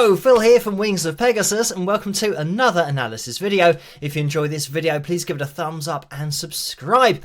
Hello, Phil here from Wings of Pegasus, and welcome to another analysis video. If you enjoy this video, please give it a thumbs up and subscribe.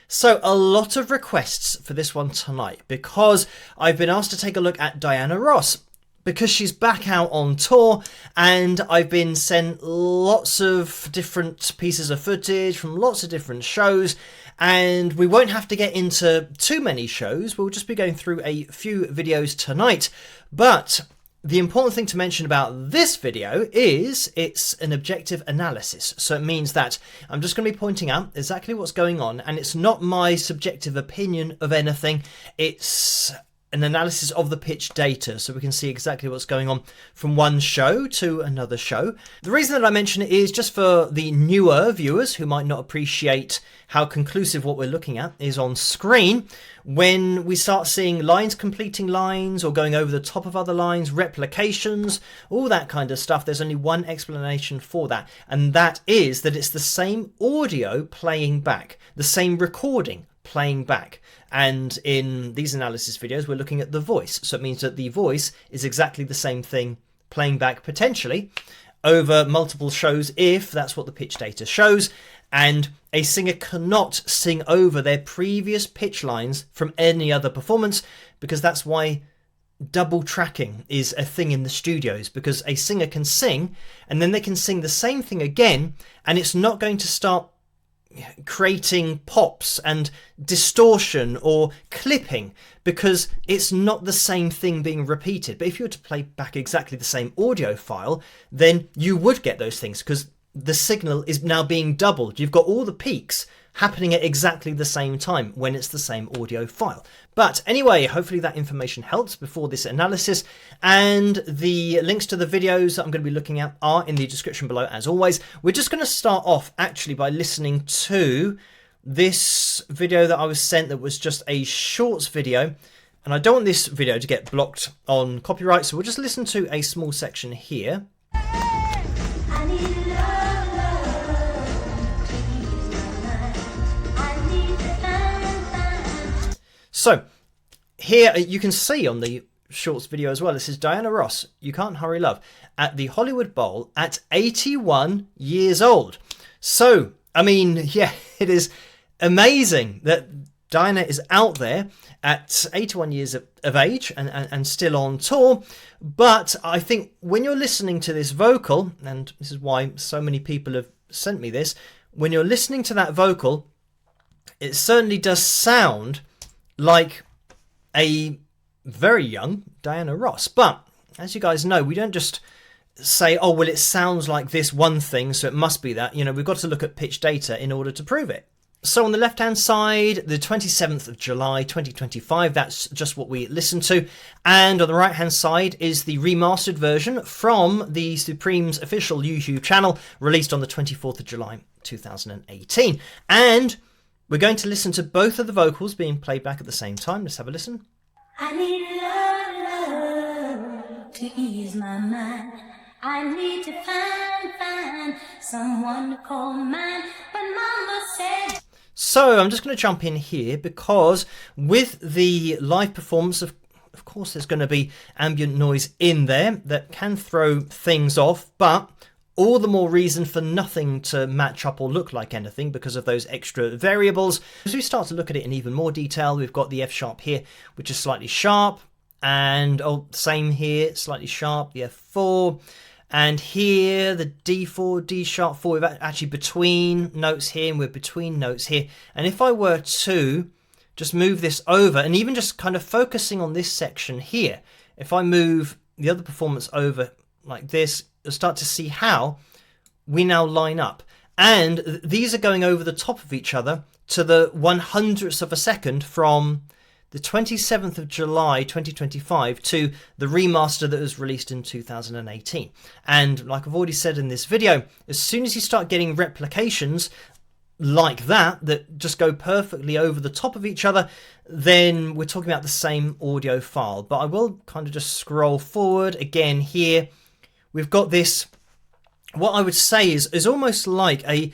So a lot of requests for this one tonight because I've been asked to take a look at Diana Ross because she's back out on tour, and I've been sent lots of different pieces of footage from lots of different shows, and we won't have to get into too many shows. We'll just be going through a few videos tonight. But the important thing to mention about this video is it's an objective analysis. So it means that I'm just going to be pointing out exactly what's going on, and it's not my subjective opinion of anything. It's an analysis of the pitch data, so we can see exactly what's going on from one show to another show. The reason that I mention it is just for the newer viewers who might not appreciate how conclusive what we're looking at is on screen. When we start seeing lines completing lines or going over the top of other lines, replications, all that kind of stuff, there's only one explanation for that, and that is that it's the same audio playing back, the same recording playing back. And in these analysis videos, we're looking at the voice. So it means that the voice is exactly the same thing playing back potentially over multiple shows if that's what the pitch data shows. And a singer cannot sing over their previous pitch lines from any other performance, because that's why double tracking is a thing in the studios, because a singer can sing and then they can sing the same thing again, and it's not going to start creating pops and distortion or clipping, because it's not the same thing being repeated. But if you were to play back exactly the same audio file, then you would get those things, because the signal is now being doubled. You've got all the peaks happening at exactly the same time when it's the same audio file. But anyway, hopefully that information helps before this analysis, and the links to the videos that I'm going to be looking at are in the description below as always. We're just going to start off actually by listening to this video that I was sent that was just a shorts video, and I don't want this video to get blocked on copyright, so we'll just listen to a small section here. So here you can see on the shorts video as well, this is Diana Ross, You Can't Hurry Love, at the Hollywood Bowl at 81 years old. So, I mean, yeah, it is amazing that Diana is out there at 81 years of age and still on tour. But I think when you're listening to this vocal, and this is why so many people have sent me this, when you're listening to that vocal, it certainly does sound like a very young Diana Ross. But as you guys know, we don't just say, oh, well, it sounds like this one thing, so it must be that. You know, we've got to look at pitch data in order to prove it. So on the left-hand side, the 27th of July, 2025, that's just what we listened to. And on the right-hand side is the remastered version from the Supreme's official YouTube channel, released on the 24th of July, 2018. And we're going to listen to both of the vocals being played back at the same time. Let's have a listen. I need love to ease my mind. I need to find someone to call mine. But Mama said. So I'm just going to jump in here because with the live performance, of course, there's going to be ambient noise in there that can throw things off, but all the more reason for nothing to match up or look like anything because of those extra variables. As we start to look at it in even more detail, we've got the F sharp here, which is slightly sharp, and same here, slightly sharp, the F4, and here the D4, D sharp 4, we're actually between notes here, and we're between notes here. And if I were to just move this over, and even just kind of focusing on this section here, if I move the other performance over like this, you'll start to see how we now line up. And these are going over the top of each other to the 100ths of a second from the 27th of July 2025 to the remaster that was released in 2018. And like I've already said in this video, as soon as you start getting replications like that just go perfectly over the top of each other, then we're talking about the same audio file. But I will kind of just scroll forward again here. We've got this, what I would say is almost like a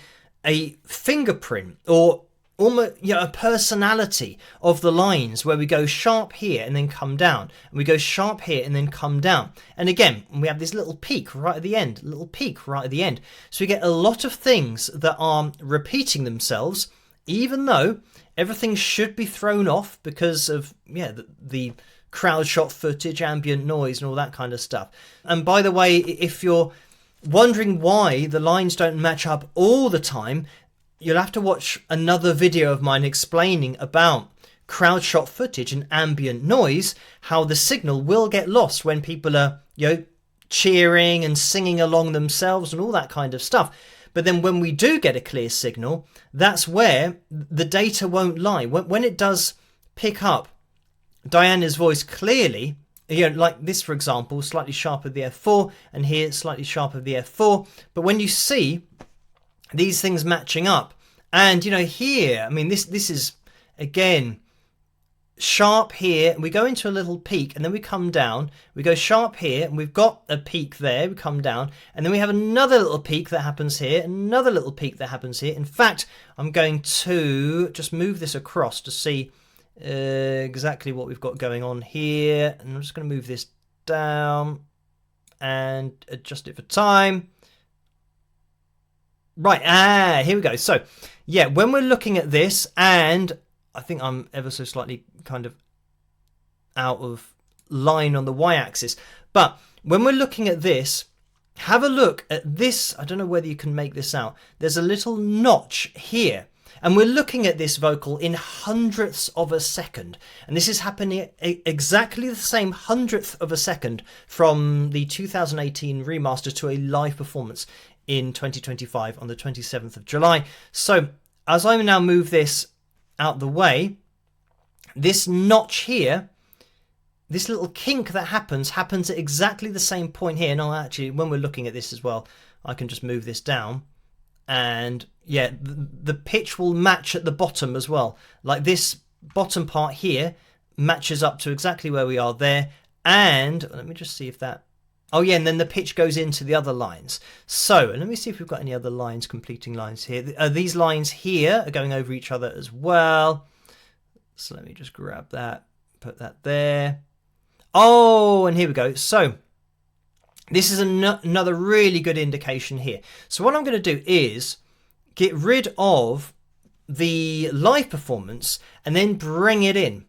fingerprint, or almost, a personality of the lines where we go sharp here and then come down, and we go sharp here and then come down. And again, we have this little peak right at the end, little peak right at the end. So we get a lot of things that are repeating themselves, even though everything should be thrown off because of, the crowd shot footage, ambient noise, and all that kind of stuff. And by the way, if you're wondering why the lines don't match up all the time, you'll have to watch another video of mine explaining about crowd shot footage and ambient noise, how the signal will get lost when people are, cheering and singing along themselves and all that kind of stuff. But then when we do get a clear signal, that's where the data won't lie. When it does pick up Diana's voice clearly, like this, for example, slightly sharper the F4, and here slightly sharper the F4. But when you see these things matching up, and here, I mean, this is again sharp here, and we go into a little peak, and then we come down, we go sharp here, and we've got a peak there, we come down, and then we have another little peak that happens here, another little peak that happens here. In fact, I'm going to just move this across to see exactly what we've got going on here, and I'm just going to move this down and adjust it for time. Right, here we go. So when we're looking at this, and I think I'm ever so slightly kind of out of line on the y-axis, but when we're looking at this, have a look at this. I don't know whether you can make this out. There's a little notch here, and we're looking at this vocal in hundredths of a second, and this is happening exactly the same hundredth of a second from the 2018 remaster to a live performance in 2025 on the 27th of July. So as I now move this out the way, this notch here, this little kink that happens at exactly the same point here. Now actually, when we're looking at this as well, I can just move this down, and the pitch will match at the bottom as well. Like this bottom part here matches up to exactly where we are there, and let me just see if that, and then the pitch goes into the other lines. So let me see if we've got any other lines, completing lines here. These lines here are going over each other as well. So let me just grab that, put that there. And here we go. So this is another really good indication here. So what I'm going to do is get rid of the live performance and then bring it in.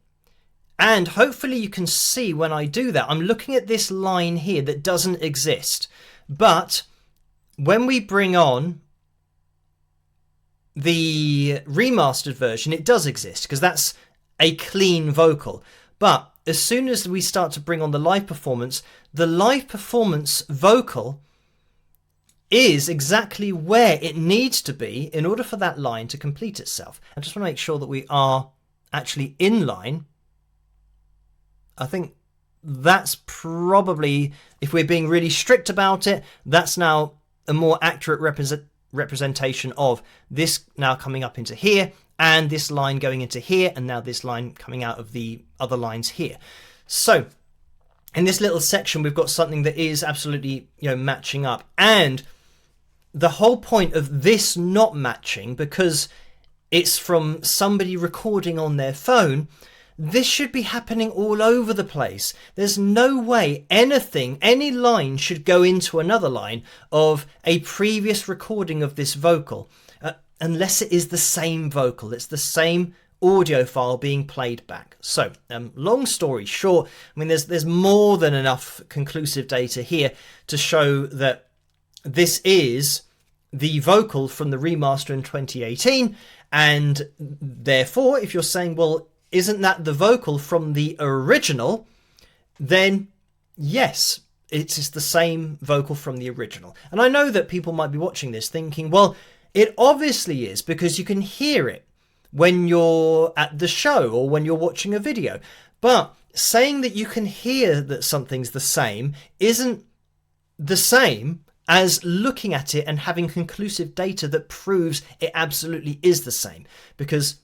And hopefully you can see when I do that, I'm looking at this line here that doesn't exist. But when we bring on the remastered version, it does exist because that's a clean vocal. But as soon as we start to bring on the live performance vocal is exactly where it needs to be in order for that line to complete itself. I just want to make sure that we are actually in line. I think that's probably, if we're being really strict about it, that's now a more accurate representation of this now coming up into here, and this line going into here, and now this line coming out of the other lines here. So in this little section, we've got something that is absolutely, matching up. And the whole point of this not matching, because it's from somebody recording on their phone, this should be happening all over the place. There's no way any line should go into another line of a previous recording of this vocal, unless it is the same vocal. It's the same audio file being played back. So, long story short, I mean, there's more than enough conclusive data here to show that this is the vocal from the remaster in 2018, and therefore, if you're saying, well, isn't that the vocal from the original? Then yes, it's the same vocal from the original. And I know that people might be watching this thinking, well, it obviously is, because you can hear it when you're at the show or when you're watching a video. But saying that you can hear that something's the same isn't the same as looking at it and having conclusive data that proves it absolutely is the same. Because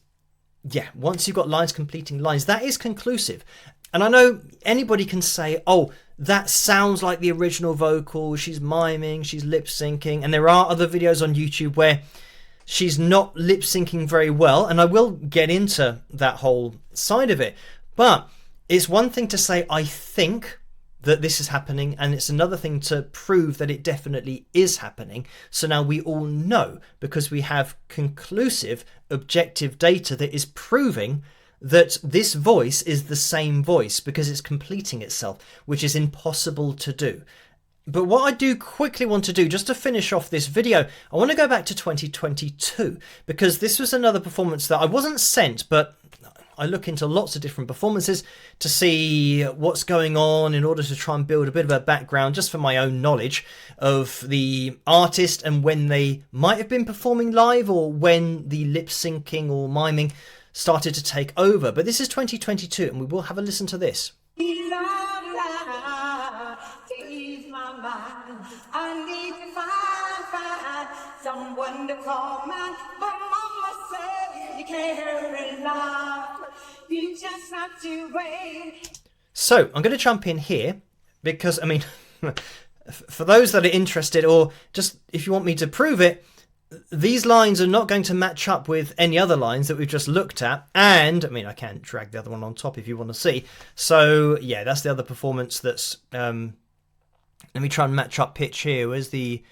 once you've got lines completing lines, that is conclusive. And I know anybody can say, oh, that sounds like the original vocal, she's miming, she's lip-syncing. And there are other videos on YouTube where she's not lip syncing very well, and I will get into that whole side of it. But it's one thing to say, I think that this is happening, and it's another thing to prove that it definitely is happening. So now we all know, because we have conclusive, objective data that is proving that this voice is the same voice, because it's completing itself, which is impossible to do. But what I do quickly want to do, just to finish off this video, I want to go back to 2022, because this was another performance that I wasn't sent, but I look into lots of different performances to see what's going on in order to try and build a bit of a background, just for my own knowledge of the artist and when they might have been performing live, or when the lip syncing or miming started to take over. But this is 2022, and we will have a listen to this. I need to find someone to call mine, but mama said you can't rely. You just have to wait. So I'm going to jump in here because, I mean, for those that are interested, or just if you want me to prove it, these lines are not going to match up with any other lines that we've just looked at. And I mean, I can drag the other one on top if you want to see. So yeah, that's the other performance that's let me try and match up pitch here. Where's the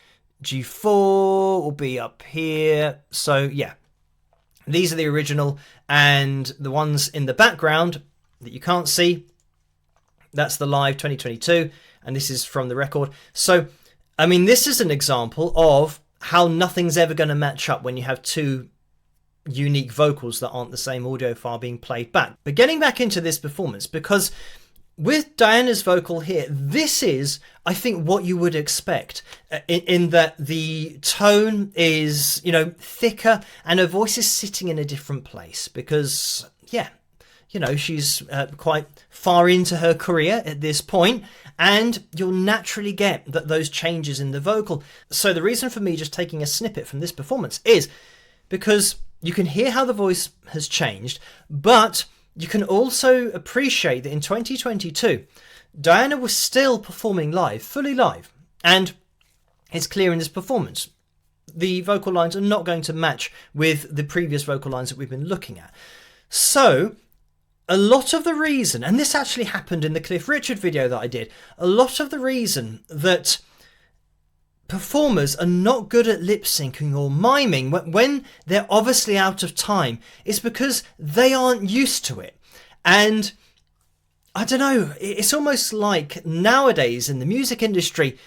G4? Will be up here. So yeah, these are the original, and the ones in the background that you can't see, that's the live 2022, and this is from the record. So I mean, this is an example of how nothing's ever going to match up when you have two unique vocals that aren't the same audio file being played back. But getting back into this performance, because with Diana's vocal here, this is, I think, what you would expect, in that the tone is, you know, thicker, and her voice is sitting in a different place because, yeah, you know, she's quite far into her career at this point, and you'll naturally get those changes in the vocal. So the reason for me just taking a snippet from this performance is because you can hear how the voice has changed, but you can also appreciate that in 2022, Diana was still performing live, fully live. And it's clear in this performance, the vocal lines are not going to match with the previous vocal lines that we've been looking at. So a lot of the reason, and this actually happened in the Cliff Richard video that I did, a lot of the reason that performers are not good at lip syncing or miming when they're obviously out of time is because they aren't used to it. And I don't know, it's almost like nowadays in the music industry,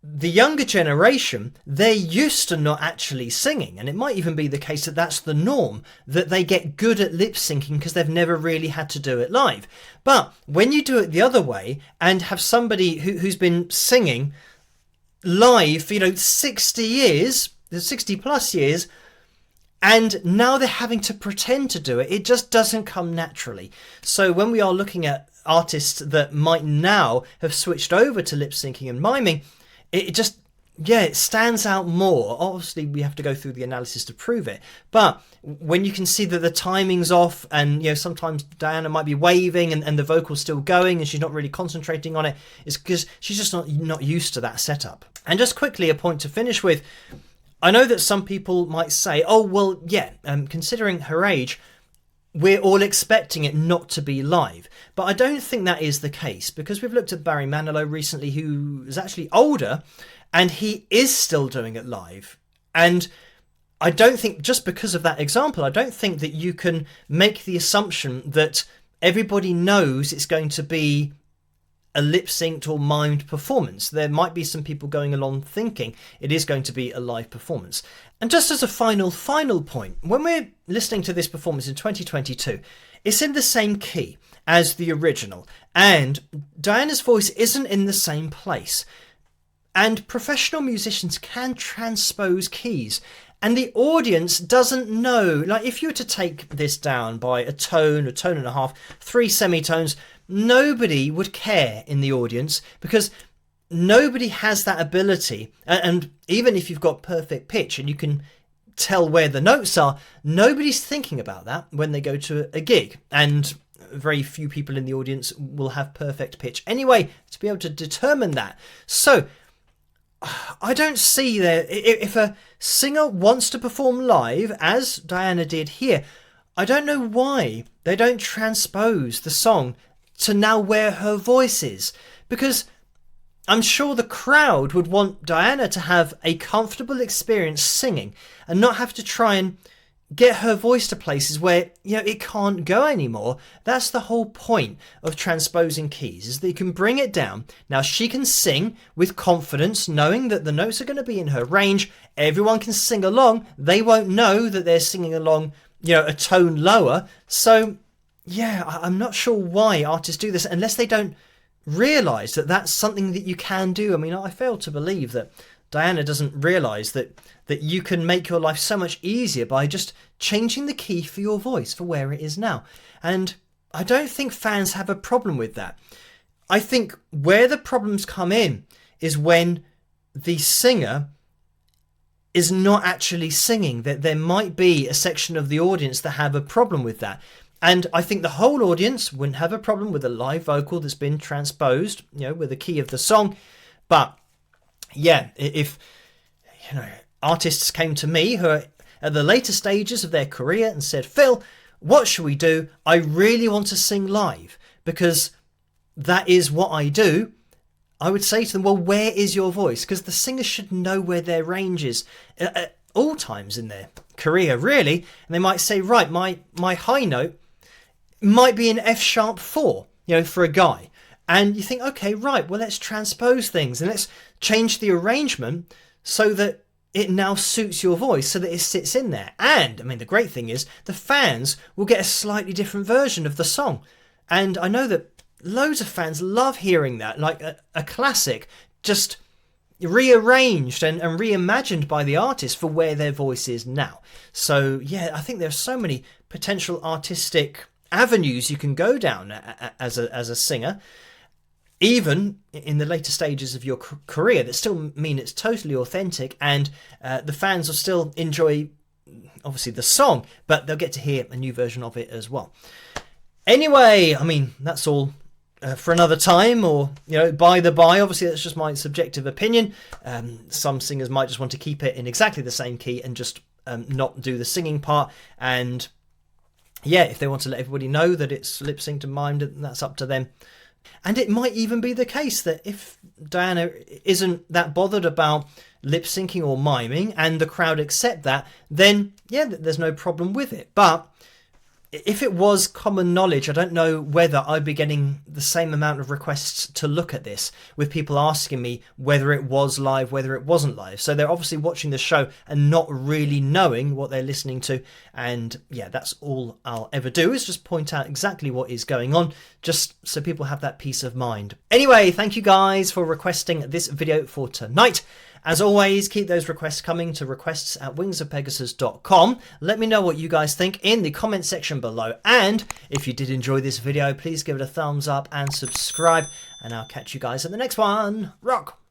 the younger generation, they're used to not actually singing, and it might even be the case that that's the norm, that they get good at lip syncing because they've never really had to do it live. But when you do it the other way and have somebody who's been singing live for, you know, 60 plus years, and now they're having to pretend to do it, it just doesn't come naturally. So when we are looking at artists that might now have switched over to lip syncing and miming, it just, yeah, it stands out more. Obviously, we have to go through the analysis to prove it. But when you can see that the timing's off, and, you know, sometimes Diana might be waving and the vocal's still going and she's not really concentrating on it, it's because she's just not used to that setup. And just quickly, a point to finish with. I know that some people might say, oh, well, yeah, considering her age, we're all expecting it not to be live. But I don't think that is the case, because we've looked at Barry Manilow recently, who is actually older, and he is still doing it live. And I don't think, just because of that example, I don't think that you can make the assumption that everybody knows it's going to be a lip-synced or mimed performance. There might be some people going along thinking it is going to be a live performance. And just as a final point, when we're listening to this performance in 2022, it's in the same key as the original, and Diana's voice isn't in the same place. And professional musicians can transpose keys, and the audience doesn't know. Like, if you were to take this down by a tone and a half, 3 semitones, nobody would care in the audience, because nobody has that ability. And even if you've got perfect pitch and you can tell where the notes are, nobody's thinking about that when they go to a gig. And very few people in the audience will have perfect pitch anyway to be able to determine that. So I don't see that if a singer wants to perform live, as Diana did here, I don't know why they don't transpose the song to now where her voice is, because I'm sure the crowd would want Diana to have a comfortable experience singing and not have to try and get her voice to places where, you know, it can't go anymore. That's the whole point of transposing keys, is that you can bring it down. Now she can sing with confidence, knowing that the notes are going to be in her range. Everyone can sing along. They won't know that they're singing along, you know, a tone lower. So yeah, I'm not sure why artists do this unless they don't realise that that's something that you can do. I mean, I fail to believe that Diana doesn't realise that you can make your life so much easier by just changing the key for your voice for where it is now. And I don't think fans have a problem with that. I think where the problems come in is when the singer is not actually singing, that there might be a section of the audience that have a problem with that. And I think the whole audience wouldn't have a problem with a live vocal that's been transposed, you know, with the key of the song. But yeah, if, you know, artists came to me who are at the later stages of their career and said, Phil, what should we do? I really want to sing live because that is what I do. I would say to them, well, where is your voice? Because the singer should know where their range is at all times in their career, really. And they might say, right, my high note might be an F sharp 4, you know, for a guy. And you think, okay, right, well, let's transpose things and let's change the arrangement so that it now suits your voice, so that it sits in there. And, I mean, the great thing is the fans will get a slightly different version of the song. And I know that loads of fans love hearing that, like a classic, just rearranged and reimagined by the artist for where their voice is now. So, yeah, I think there's so many potential artistic avenues you can go down as a singer, even in the later stages of your career, that still mean it's totally authentic, and the fans will still enjoy, obviously, the song, but they'll get to hear a new version of it as well. Anyway, I mean, that's all for another time, or, you know, by the by, obviously that's just my subjective opinion. Some singers might just want to keep it in exactly the same key and just not do the singing part, and yeah, if they want to let everybody know that it's lip-synced and mimed, that's up to them. And it might even be the case that if Diana isn't that bothered about lip-syncing or miming and the crowd accept that, then yeah, there's no problem with it. But if it was common knowledge, I don't know whether I'd be getting the same amount of requests to look at this, with people asking me whether it was live, whether it wasn't live. So they're obviously watching the show and not really knowing what they're listening to. And yeah, that's all I'll ever do, is just point out exactly what is going on, just so people have that peace of mind. Anyway, thank you guys for requesting this video for tonight. As always, keep those requests coming to requests@wingsofpegasus.com. Let me know what you guys think in the comment section below. And if you did enjoy this video, please give it a thumbs up and subscribe. And I'll catch you guys in the next one. Rock!